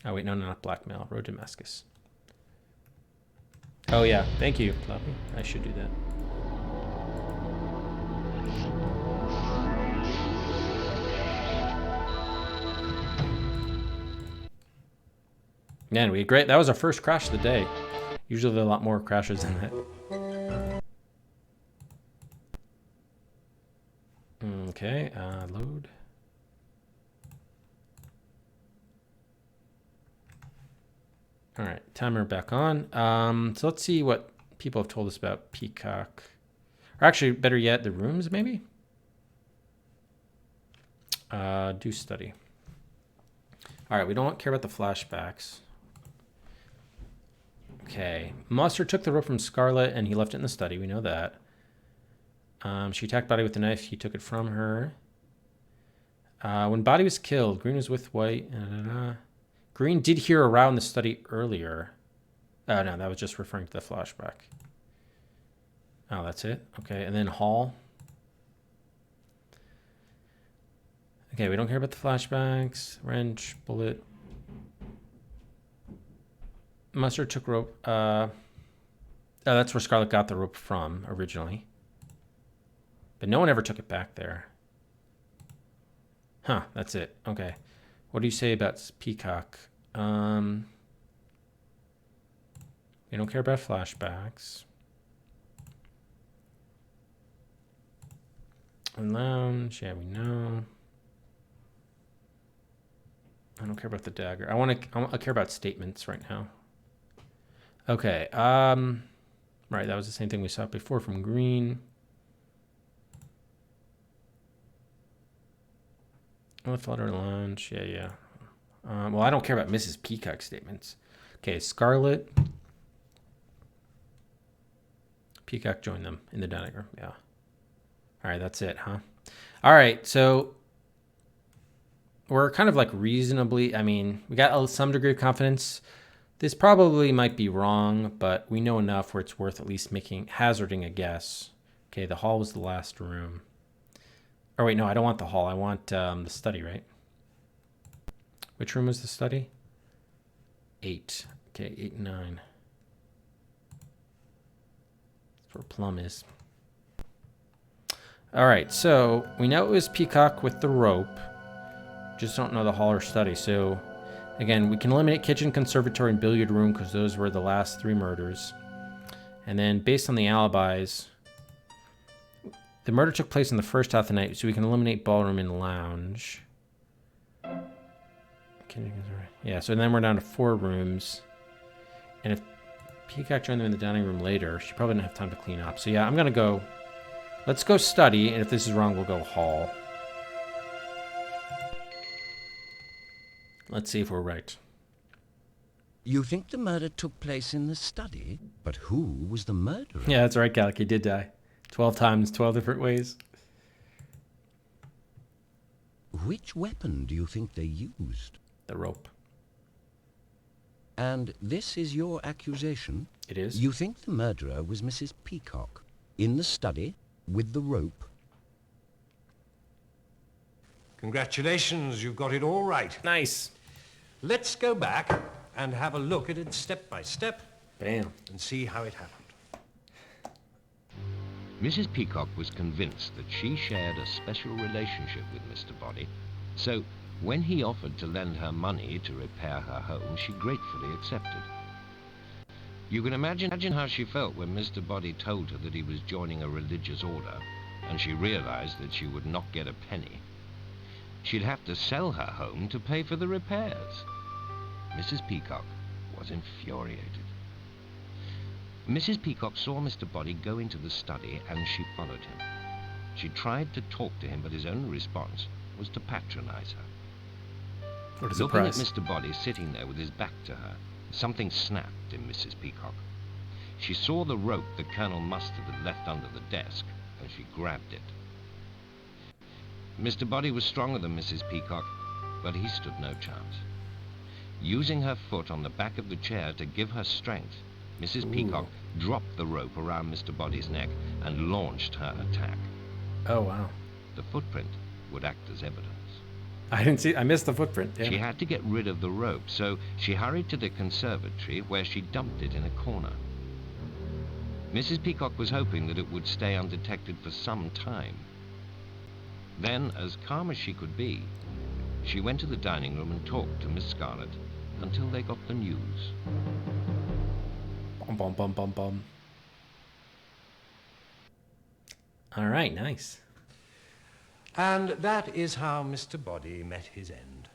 Oh, wait, no, not blackmail. Road to Damascus. Oh, yeah. Thank you, Floppy. I should do that. Man, we had great. That was our first crash of the day. Usually there are a lot more crashes than that. Okay, load. All right, timer back on. So let's see what people have told us about Peacock. Or actually, better yet, the rooms, maybe? Do study. All right, we don't care about the flashbacks. Okay, Monster took the rope from Scarlet and he left it in the study. We know that. She attacked Boddy with a knife. He took it from her. When Boddy was killed, Green was with White. Green did hear a row in the study earlier. Oh, no, that was just referring to the flashback. Oh, that's it? Okay, and then Hall. Okay, we don't care about the flashbacks. Wrench, bullet. Mustard took rope. Oh, that's where Scarlet got the rope from originally. But no one ever took it back there. Huh, that's it. Okay. What do you say about Peacock? We don't care about flashbacks. And lounge, yeah, we know. I don't care about the dagger. I care about statements right now. Okay. Right, that was the same thing we saw before from Green. Flutter Lounge, yeah. Well, I don't care about Mrs. Peacock's statements. Okay, Scarlet. Peacock joined them in the dining room, yeah. All right, that's it, huh? All right, so we're kind of like reasonably, I mean, we got some degree of confidence. This probably might be wrong, but we know enough where it's worth at least hazarding a guess. Okay, the hall was the last room. Oh, wait, no, I don't want the hall. I want the study, right? Which room was the study? 8. Okay, 8 and 9. That's where Plum is. All right, so we know it was Peacock with the rope. Just don't know the hall or study. So, again, we can eliminate kitchen, conservatory, and billiard room because those were the last 3 murders. And then based on the alibis, the murder took place in the first half of the night, so we can eliminate ballroom and lounge. Yeah, so then we're down to 4 rooms. And if Peacock joined them in the dining room later, she probably didn't have time to clean up. So yeah, I'm going to go... Let's go study, and if this is wrong, we'll go hall. Let's see if we're right. You think the murder took place in the study? But who was the murderer? Yeah, that's right, Gallic. He did die. 12 times, 12 different ways. Which weapon do you think they used? The rope. And this is your accusation? It is. You think the murderer was Mrs. Peacock, in the study, with the rope? Congratulations, you've got it all right. Nice. Let's go back and have a look at it step by step. Bam. And see how it happened. Mrs. Peacock was convinced that she shared a special relationship with Mr. Boddy, so when he offered to lend her money to repair her home, she gratefully accepted. You can imagine how she felt when Mr. Boddy told her that he was joining a religious order, and she realized that she would not get a penny. She'd have to sell her home to pay for the repairs. Mrs. Peacock was infuriated. Mrs. Peacock saw Mr. Boddy go into the study, and she followed him. She tried to talk to him, but his only response was to patronize her. What a Looking surprise. at Mr. Boddy sitting there with his back to her, something snapped in Mrs. Peacock. She saw the rope that Colonel Mustard had left under the desk, and she grabbed it. Mr. Boddy was stronger than Mrs. Peacock, but he stood no chance. Using her foot on the back of the chair to give her strength, Mrs. Peacock dropped the rope around Mr. Boddy's neck and launched her attack. Oh, wow. The footprint would act as evidence. I missed the footprint. Yeah. She had to get rid of the rope, so she hurried to the conservatory where she dumped it in a corner. Mrs. Peacock was hoping that it would stay undetected for some time. Then, as calm as she could be, she went to the dining room and talked to Miss Scarlet until they got the news. Bum, bum, bum, bum, bum. All right, nice. And that is how Mr. Boddy met his end.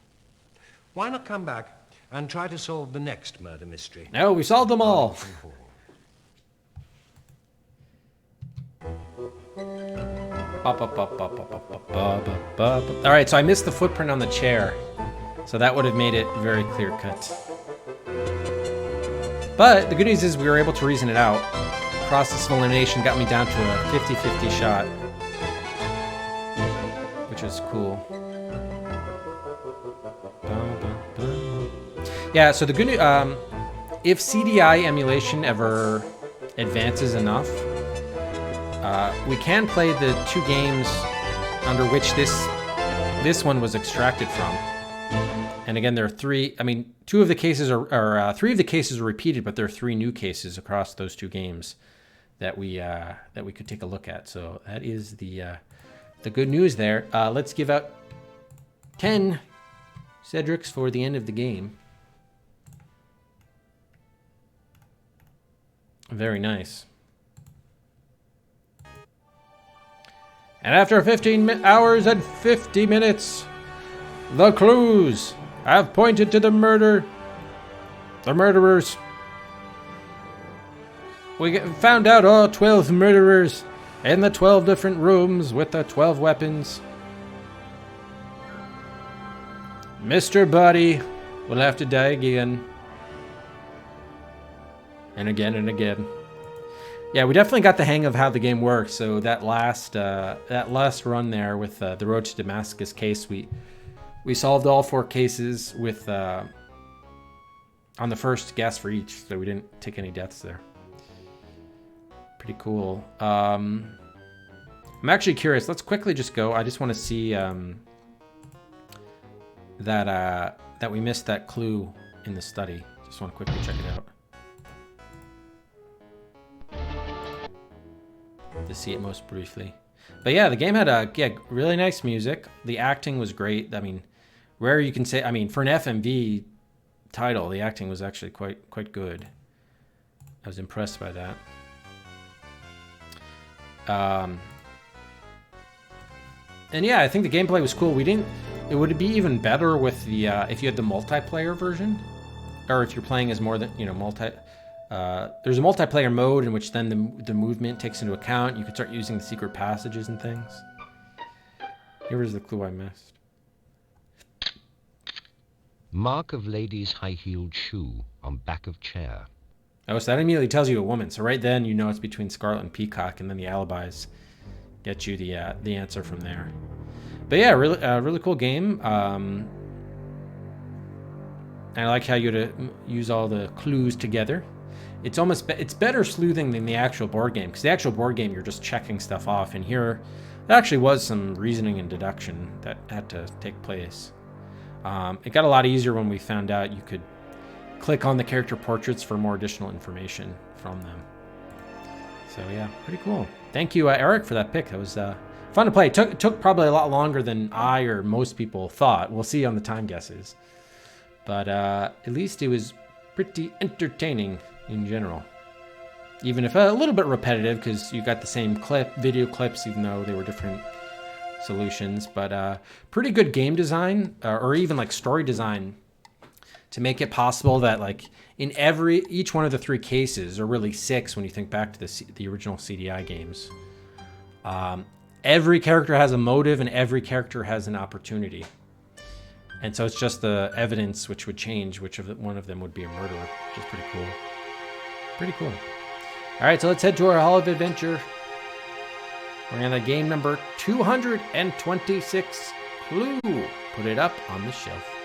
Why not come back and try to solve the next murder mystery? No, we solved them all. All right, so I missed the footprint on the chair. So that would have made it very clear cut. But the good news is we were able to reason it out. Process of elimination got me down to a 50-50 shot, which is cool. Yeah, so the good news, if CDI emulation ever advances enough, we can play the 2 games under which this one was extracted from. And again, there are 3. I mean, 2 of the cases are 3 of the cases are repeated, but there are 3 new cases across those 2 games that we could take a look at. So that is the good news there. Let's give out 10 Cedrics for the end of the game. Very nice. And after 15 hours and 50 minutes, the clues have pointed to the murderers. We found out all 12 murderers in the 12 different rooms with the 12 weapons. Mr. Boddy will have to die again. And again and again. Yeah, we definitely got the hang of how the game works. So that last run there with the Road to Damascus case, we solved all 4 cases with on the first guess for each, so we didn't take any deaths there. Pretty cool. I'm actually curious. Let's quickly just go. I just want to see that we missed that clue in the study. Just want to quickly check it out. To see it most briefly. But yeah, the game had really nice music. The acting was great. I mean, rare you can say, I mean, for an FMV title, the acting was actually quite good. I was impressed by that. And yeah, I think the gameplay was cool. It would be even better with the if you had the multiplayer version, or if you're playing as more than, there's a multiplayer mode in which then the movement takes into account. You could start using the secret passages and things. Here was the clue I missed. Mark of lady's high-heeled shoe on back of chair. Oh, so that immediately tells you a woman. So right then you know it's between Scarlet and Peacock, and then the alibis get you the answer from there. But yeah, really cool game. I like how you had to use all the clues together. It's better sleuthing than the actual board game, because the actual board game you're just checking stuff off, and here there actually was some reasoning and deduction that had to take place. It got a lot easier when we found out you could click on the character portraits for more additional information from them. So yeah, pretty cool. Thank you, Eric, for that pick. That was fun to play. It took probably a lot longer than I or most people thought. We'll see on the time guesses. But at least it was pretty entertaining in general. Even if a little bit repetitive, because you got the same video clips, even though they were different solutions. But pretty good game design, or even like story design, to make it possible that like in each one of the 3 cases, or really 6 when you think back to the original CDI games, every character has a motive and every character has an opportunity. And so it's just the evidence which would change which one of them would be a murderer, which is pretty cool. Pretty cool. All right, so let's head to our Hall of Adventure. We're on the game number 226 clue. Put it up on the shelf.